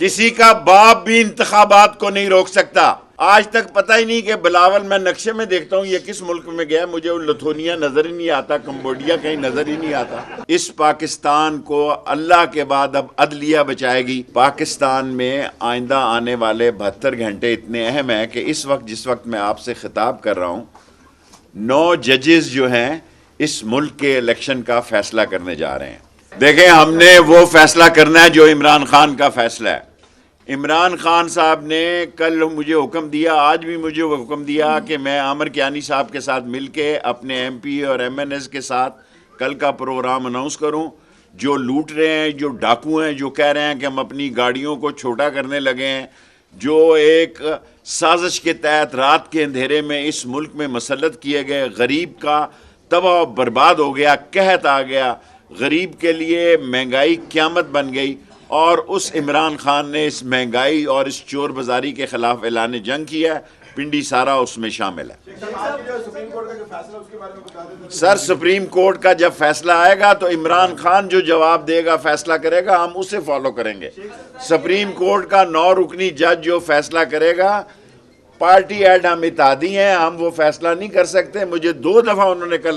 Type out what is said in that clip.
کسی کا باپ بھی انتخابات کو نہیں روک سکتا. آج تک پتہ ہی نہیں کہ بلاول میں نقشے میں دیکھتا ہوں یہ کس ملک میں گیا, مجھے لتھونیا نظر ہی نہیں آتا, کمبوڈیا کہیں نظر ہی نہیں آتا. اس پاکستان کو اللہ کے بعد اب عدلیہ بچائے گی. پاکستان میں آئندہ آنے والے 72 گھنٹے اتنے اہم ہیں کہ اس وقت جس وقت میں آپ سے خطاب کر رہا ہوں 9 ججز جو ہیں اس ملک کے الیکشن کا فیصلہ کرنے جا رہے ہیں. دیکھیں ہم نے وہ فیصلہ کرنا ہے جو عمران خان کا فیصلہ ہے. عمران خان صاحب نے کل مجھے حکم دیا, آج بھی مجھے حکم دیا کہ میں عامر کیانی صاحب کے ساتھ مل کے اپنے ایم پی اور ایم این ایز کے ساتھ کل کا پروگرام اناؤنس کروں. جو لوٹ رہے ہیں, جو ڈاکو ہیں, جو کہہ رہے ہیں کہ ہم اپنی گاڑیوں کو چھوٹا کرنے لگے ہیں, جو ایک سازش کے تحت رات کے اندھیرے میں اس ملک میں مسلط کیے گئے, غریب کا تباہ و برباد ہو گیا, قحط آ گیا, غریب کے لیے مہنگائی قیامت بن گئی. اور اس عمران خان نے اس مہنگائی اور اس چور بازاری کے خلاف اعلان جنگ کیا ہے. پنڈی سارا اس میں شامل ہے. سر سپریم کورٹ کا جب فیصلہ آئے گا تو عمران خان جو جواب دے گا, فیصلہ کرے گا, ہم اسے فالو کریں گے. سپریم کورٹ کا 9 رکنی جج جو فیصلہ کرے گا, پارٹی ایڈ ہم اتحادی ہیں, ہم وہ فیصلہ نہیں کر سکتے. مجھے 2 دفعہ انہوں نے کل